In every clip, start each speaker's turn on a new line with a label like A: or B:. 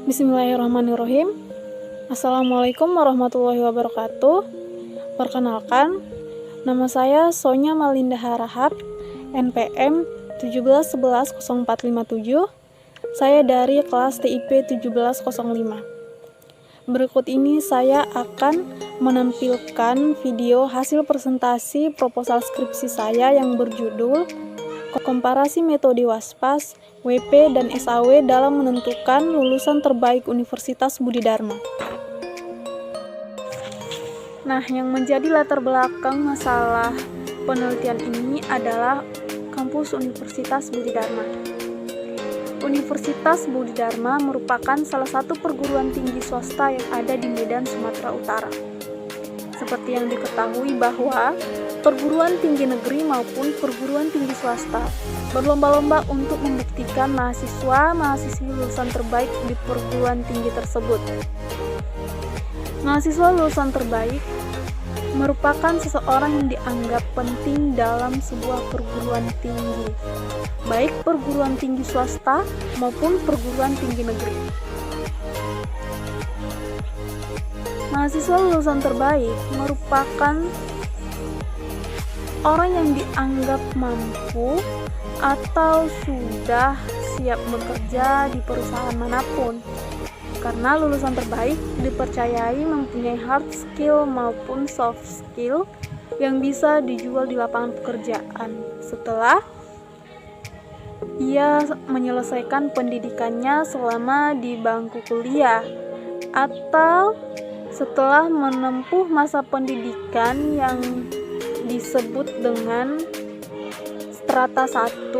A: Bismillahirrahmanirrahim. Assalamualaikum warahmatullahi wabarakatuh. Perkenalkan, nama saya Sonya Malinda Harahap, NPM 1711047. Saya dari kelas TIP 1705. Berikut ini saya akan menampilkan video hasil presentasi proposal skripsi saya yang berjudul Komparasi Metode Waspas, WP, dan SAW dalam menentukan lulusan terbaik Universitas Budi Dharma. Nah, yang menjadi latar belakang masalah penelitian ini adalah kampus Universitas Budi Dharma. Universitas Budi Dharma merupakan salah satu perguruan tinggi swasta yang ada di Medan, Sumatera Utara. Seperti yang diketahui bahwa perguruan tinggi negeri maupun perguruan tinggi swasta berlomba-lomba untuk membuktikan mahasiswa-mahasiswi lulusan terbaik di perguruan tinggi tersebut. Mahasiswa lulusan terbaik merupakan seseorang yang dianggap penting dalam sebuah perguruan tinggi, baik perguruan tinggi swasta maupun perguruan tinggi negeri. Mahasiswa lulusan terbaik merupakan orang yang dianggap mampu atau sudah siap bekerja di perusahaan manapun, karena lulusan terbaik dipercayai mempunyai hard skill maupun soft skill yang bisa dijual di lapangan pekerjaan setelah ia menyelesaikan pendidikannya selama di bangku kuliah atau setelah menempuh masa pendidikan yang disebut dengan strata 1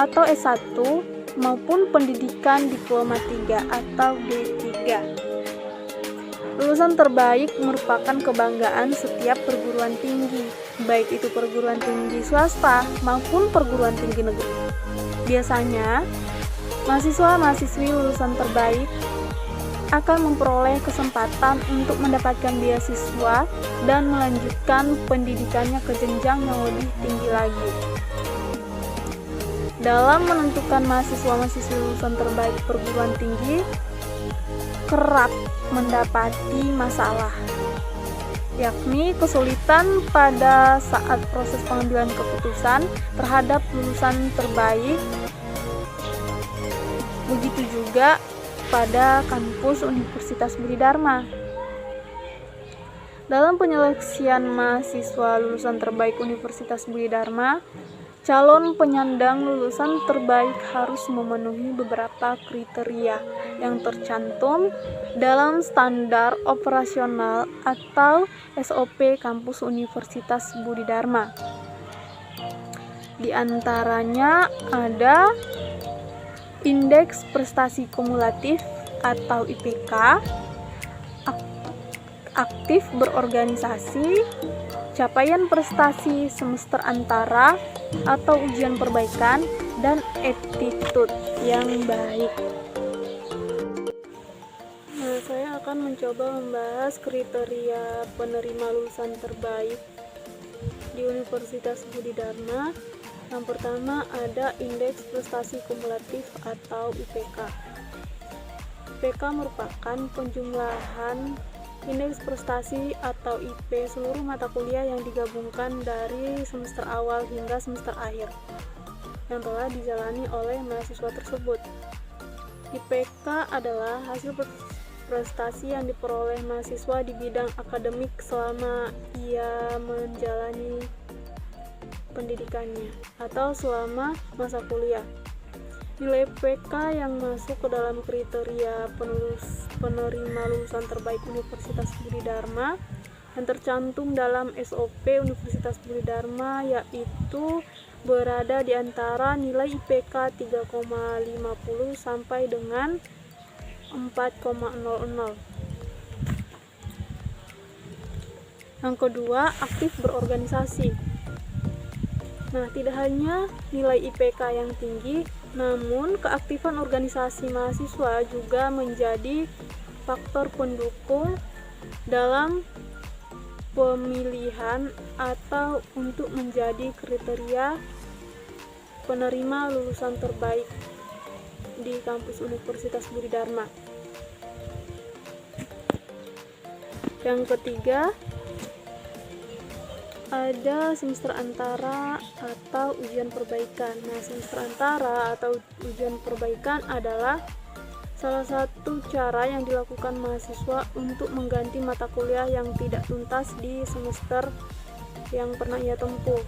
A: atau S1 maupun pendidikan diploma 3 atau D3. Lulusan terbaik merupakan kebanggaan setiap perguruan tinggi, baik itu perguruan tinggi swasta maupun perguruan tinggi negeri. Biasanya, mahasiswa-mahasiswi lulusan terbaik akan memperoleh kesempatan untuk mendapatkan beasiswa dan melanjutkan pendidikannya ke jenjang yang lebih tinggi lagi. Dalam menentukan mahasiswa-mahasiswi lulusan terbaik perguruan tinggi, kerap mendapati masalah, yakni kesulitan pada saat proses pengambilan keputusan terhadap lulusan terbaik. Begitu juga pada kampus Universitas Budi Dharma. Dalam penyeleksian mahasiswa lulusan terbaik Universitas Budi Dharma, calon penyandang lulusan terbaik harus memenuhi beberapa kriteria yang tercantum dalam standar operasional atau SOP kampus Universitas Budi Dharma. Di antaranya ada Indeks Prestasi Kumulatif atau IPK, aktif berorganisasi, capaian prestasi semester antara atau ujian perbaikan, dan attitude yang baik. Nah, saya akan mencoba membahas kriteria penerima lulusan terbaik di Universitas Budi Dharma. Yang pertama ada Indeks Prestasi Kumulatif atau IPK. IPK merupakan penjumlahan indeks prestasi atau IP seluruh mata kuliah yang digabungkan dari semester awal hingga semester akhir yang telah dijalani oleh mahasiswa tersebut. IPK adalah hasil prestasi yang diperoleh mahasiswa di bidang akademik selama ia menjalani pendidikannya atau selama masa kuliah. Nilai IPK yang masuk ke dalam kriteria penerima lulusan terbaik Universitas Budi Dharma yang tercantum dalam SOP Universitas Budi Dharma yaitu berada di antara nilai IPK 3,50 sampai dengan 4,00. Yang kedua, aktif berorganisasi. Nah, tidak hanya nilai IPK yang tinggi, namun keaktifan organisasi mahasiswa juga menjadi faktor pendukung dalam pemilihan atau untuk menjadi kriteria penerima lulusan terbaik di kampus Universitas Budi Dharma. Yang ketiga, ada semester antara atau ujian perbaikan. Nah, semester antara atau ujian perbaikan adalah salah satu cara yang dilakukan mahasiswa untuk mengganti mata kuliah yang tidak tuntas di semester yang pernah ia tempuh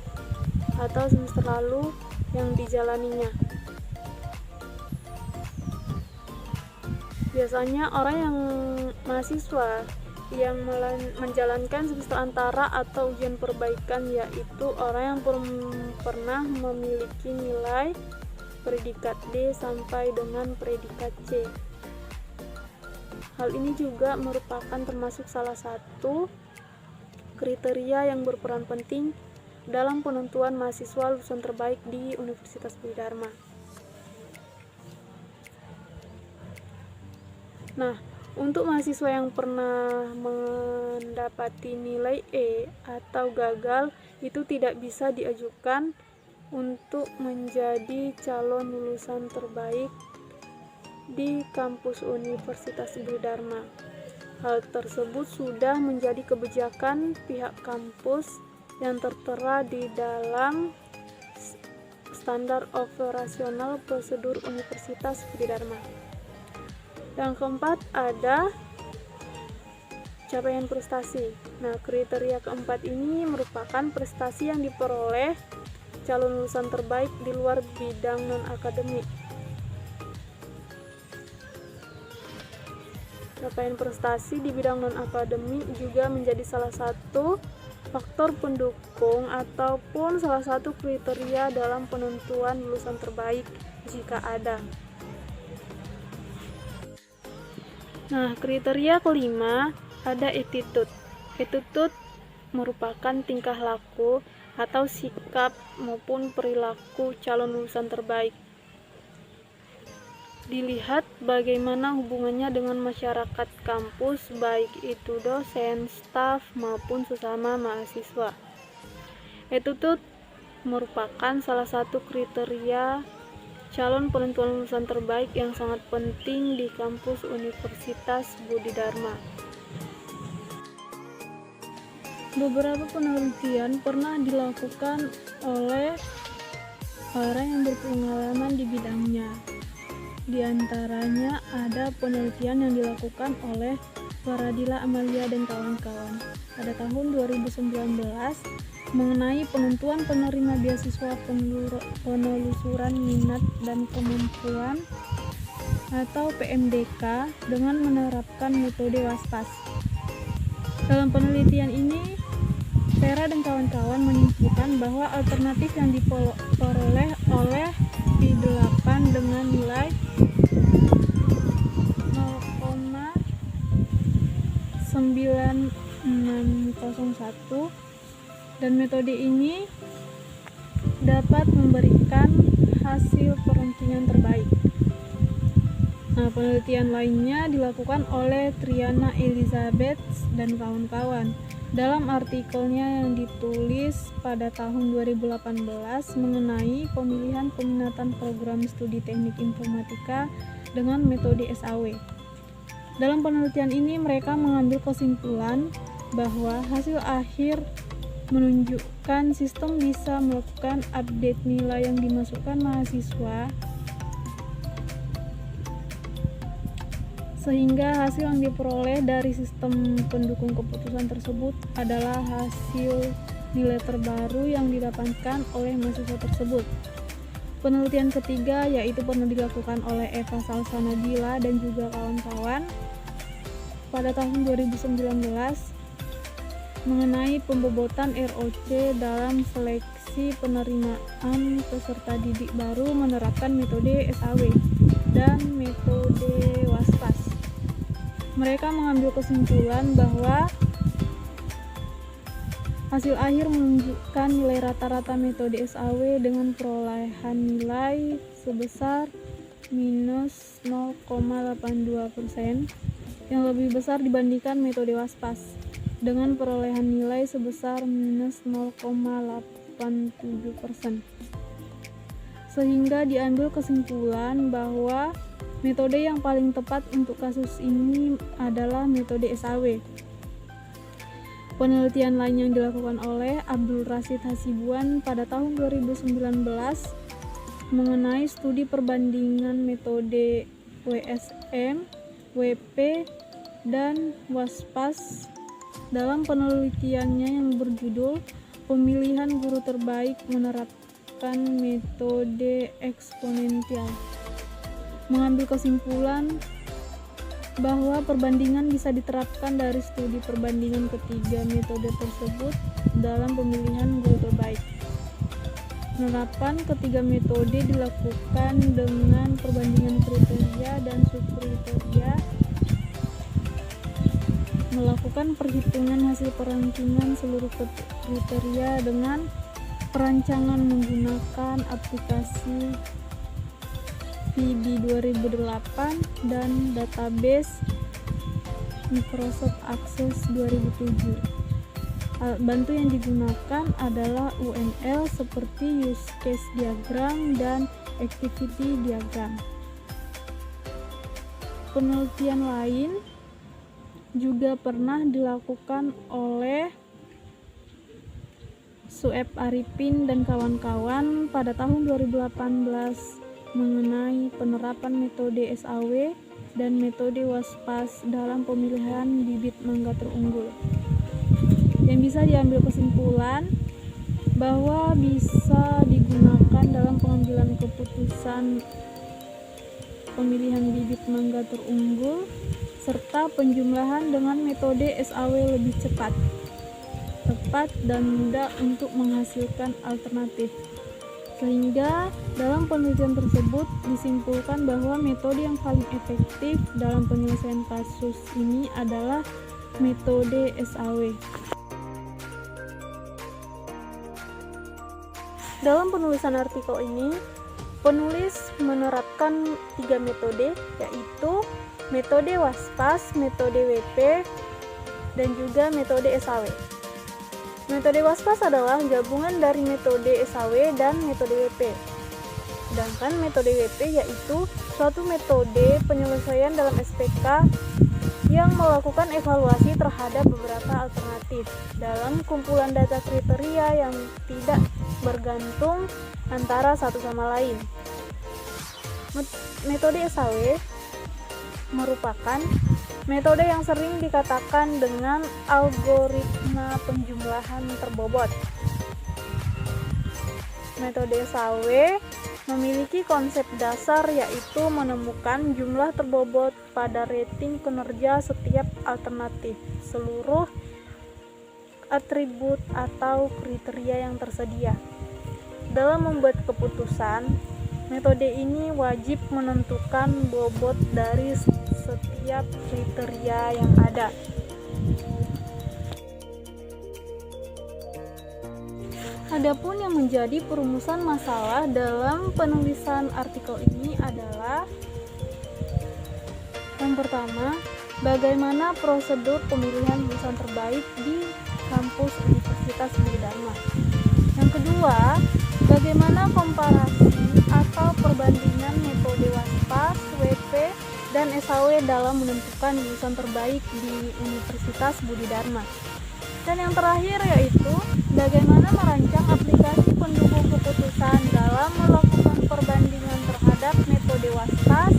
A: atau semester lalu yang dijalaninya. Biasanya mahasiswa yang menjalankan semester antara atau ujian perbaikan yaitu orang yang pernah memiliki nilai predikat D sampai dengan predikat C. Hal ini juga merupakan termasuk salah satu kriteria yang berperan penting dalam penentuan mahasiswa lulusan terbaik di Universitas Budi Dharma. Nah, untuk mahasiswa yang pernah mendapati nilai E atau gagal, itu tidak bisa diajukan untuk menjadi calon lulusan terbaik di kampus Universitas Budi Dharma. Hal tersebut sudah menjadi kebijakan pihak kampus yang tertera di dalam Standar Operasional Prosedur Universitas Budi Dharma. Yang keempat, ada capaian prestasi. Nah, kriteria keempat ini merupakan prestasi yang diperoleh calon lulusan terbaik di luar bidang non-akademik. Capaian prestasi di bidang non-akademik juga menjadi salah satu faktor pendukung ataupun salah satu kriteria dalam penentuan lulusan terbaik jika ada. Nah, kriteria kelima ada attitude. Attitude merupakan tingkah laku atau sikap maupun perilaku calon lulusan terbaik. Dilihat bagaimana hubungannya dengan masyarakat kampus, baik itu dosen, staf, maupun sesama mahasiswa. Attitude merupakan salah satu kriteria calon penentuan lulusan terbaik yang sangat penting di kampus Universitas Budi Dharma. Beberapa penelitian pernah dilakukan oleh orang yang berpengalaman di bidangnya. Di antaranya ada penelitian yang dilakukan oleh Faradila Amalia dan kawan-kawan pada tahun 2019 mengenai penentuan penerima beasiswa penelusuran minat dan kemampuan atau PMDK dengan menerapkan metode WASPAS. Dalam penelitian ini, Vera dan kawan-kawan menyimpulkan bahwa alternatif yang diperoleh oleh P8 dengan nilai 0,9601 dan metode ini dapat memberikan hasil perankingan terbaik. Nah, penelitian lainnya dilakukan oleh Triana Elizabeth dan kawan-kawan. Dalam artikelnya yang ditulis pada tahun 2018 mengenai pemilihan peminatan program studi teknik informatika dengan metode SAW. Dalam penelitian ini mereka mengambil kesimpulan bahwa hasil akhir menunjukkan sistem bisa melakukan update nilai yang dimasukkan mahasiswa sehingga hasil yang diperoleh dari sistem pendukung keputusan tersebut adalah hasil nilai terbaru yang didapatkan oleh mahasiswa tersebut. Penelitian ketiga yaitu pernah dilakukan oleh Eva Salsanabila dan juga kawan-kawan pada tahun 2019 mengenai pembobotan ROC dalam seleksi penerimaan peserta didik baru menerapkan metode SAW dan metode WASPAS. Mereka mengambil kesimpulan bahwa hasil akhir menunjukkan nilai rata-rata metode SAW dengan perolehan nilai sebesar minus 0,82% yang lebih besar dibandingkan metode WASPAS dengan perolehan nilai sebesar minus 0,87%. Sehingga diambil kesimpulan bahwa Metode yang paling tepat untuk kasus ini adalah metode SAW. Penelitian lain yang dilakukan oleh Abdul Rashid Hasibuan pada tahun 2019 mengenai studi perbandingan metode WSM, WP, dan WASPAS. Dalam penelitiannya yang berjudul Pemilihan Guru Terbaik Menerapkan Metode Eksponensial, mengambil kesimpulan bahwa perbandingan bisa diterapkan dari studi perbandingan ketiga metode tersebut dalam pemilihan guru terbaik. Penerapan ketiga metode dilakukan dengan perbandingan kriteria dan subkriteria, melakukan perhitungan hasil perankingan seluruh kriteria dengan perancangan menggunakan aplikasi VB 2008 dan database Microsoft Access 2007. Alat bantu yang digunakan adalah UML seperti use case diagram dan activity diagram. Penelitian lain juga pernah dilakukan oleh Sueb Arifin dan kawan-kawan pada tahun 2018 mengenai penerapan metode SAW dan metode WASPAS dalam pemilihan bibit mangga terunggul. Yang bisa diambil kesimpulan bahwa bisa digunakan dalam pengambilan keputusan pemilihan bibit mangga terunggul serta penjumlahan dengan metode SAW lebih cepat, tepat, dan mudah untuk menghasilkan alternatif. Sehingga dalam penelitian tersebut disimpulkan bahwa metode yang paling efektif dalam penyelesaian kasus ini adalah metode SAW. Dalam penulisan artikel ini, penulis menerapkan 3 metode, yaitu metode WASPAS, metode WP, dan juga metode SAW. Metode WASPAS adalah gabungan dari metode SAW dan metode WP. Sedangkan metode WP yaitu suatu metode penyelesaian dalam SPK yang melakukan evaluasi terhadap beberapa alternatif dalam kumpulan data kriteria yang tidak bergantung antara satu sama lain. Metode SAW merupakan metode yang sering dikatakan dengan algoritma penjumlahan terbobot. Metode SAW memiliki konsep dasar yaitu menemukan jumlah terbobot pada rating kinerja setiap alternatif, seluruh atribut atau kriteria yang tersedia. Dalam membuat keputusan, metode ini wajib menentukan bobot dari setiap kriteria yang ada. Adapun yang menjadi perumusan masalah dalam penulisan artikel ini adalah yang pertama, bagaimana prosedur pemilihan lulusan terbaik di kampus Universitas Budi Dharma. Yang kedua, bagaimana komparasi atau perbandingan metode WASPAS, WP, dan SAW dalam menentukan lulusan terbaik di Universitas Budi Dharma. Dan yang terakhir yaitu bagaimana merancang aplikasi pendukung keputusan dalam melakukan perbandingan terhadap metode WASPAS,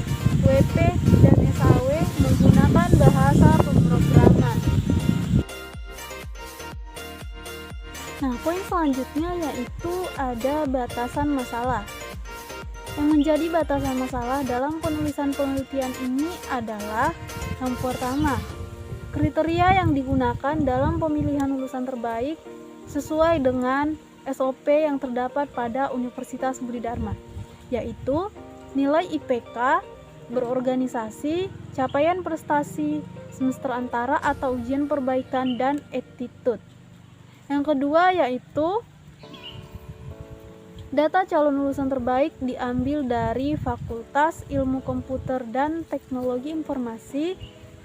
A: WP, dan SAW menggunakan bahasa pemrograman. Nah, poin selanjutnya yaitu ada batasan masalah. Yang menjadi batasan masalah dalam penulisan penelitian ini adalah yang pertama, kriteria yang digunakan dalam pemilihan lulusan terbaik sesuai dengan SOP yang terdapat pada Universitas Budi Dharma, yaitu nilai IPK, berorganisasi, capaian prestasi, semester antara atau ujian perbaikan, dan attitude. Yang kedua yaitu data calon lulusan terbaik diambil dari Fakultas Ilmu Komputer dan Teknologi Informasi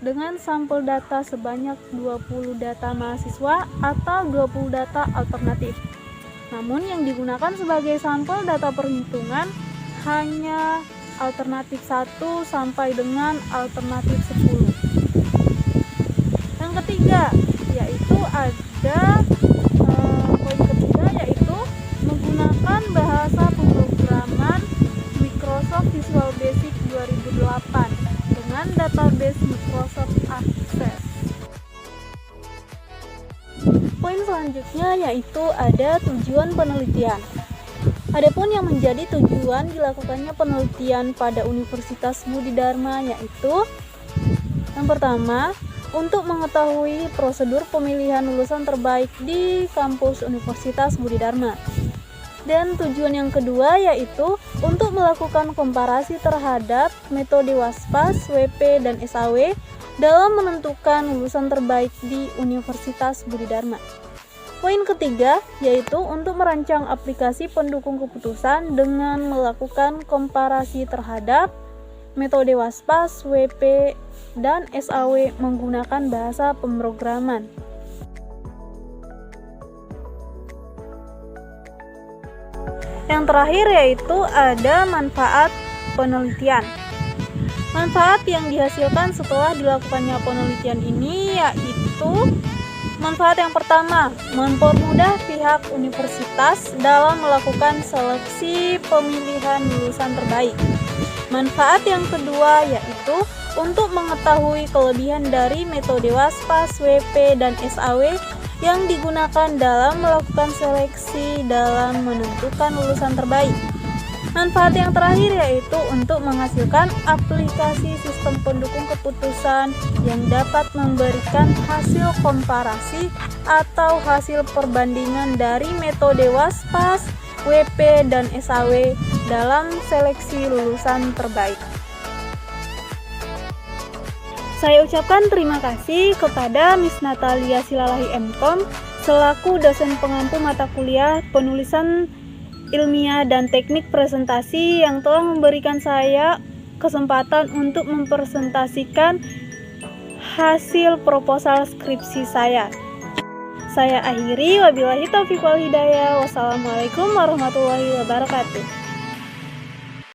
A: dengan sampel data sebanyak 20 data mahasiswa atau 20 data alternatif. Namun yang digunakan sebagai sampel data perhitungan hanya alternatif 1 sampai dengan alternatif 10. Yang ketiga yaitu ada poin ketiga yaitu menggunakan bahasa pemrograman Microsoft Visual Basic 2008 dengan database Microsoft Access. Poin selanjutnya yaitu ada tujuan penelitian. Adapun yang menjadi tujuan dilakukannya penelitian pada Universitas Budi Dharma yaitu yang pertama, untuk mengetahui prosedur pemilihan lulusan terbaik di kampus Universitas Budi Dharma. Dan tujuan yang kedua yaitu untuk melakukan komparasi terhadap metode WASPAS, WP, dan SAW dalam menentukan lulusan terbaik di Universitas Budi Dharma. Poin ketiga yaitu untuk merancang aplikasi pendukung keputusan dengan melakukan komparasi terhadap metode WASPAS, WP, dan SAW menggunakan bahasa pemrograman. Yang terakhir yaitu ada manfaat penelitian. Manfaat yang dihasilkan setelah dilakukannya penelitian ini yaitu manfaat yang pertama, mempermudah pihak universitas dalam melakukan seleksi pemilihan lulusan terbaik. Manfaat yang kedua yaitu untuk mengetahui kelebihan dari metode WASPAS, WP, dan SAW yang digunakan dalam melakukan seleksi dalam menentukan lulusan terbaik. Manfaat yang terakhir yaitu untuk menghasilkan aplikasi sistem pendukung keputusan yang dapat memberikan hasil komparasi atau hasil perbandingan dari metode WASPAS, WP, dan SAW dalam seleksi lulusan terbaik. Saya ucapkan terima kasih kepada Miss Natalia Silalahi MKom selaku dosen pengampu mata kuliah penulisan ilmiah dan teknik presentasi yang telah memberikan saya kesempatan untuk mempresentasikan hasil proposal skripsi saya. Saya akhiri, wabillahi taufiq wal hidayah. Wassalamualaikum warahmatullahi wabarakatuh.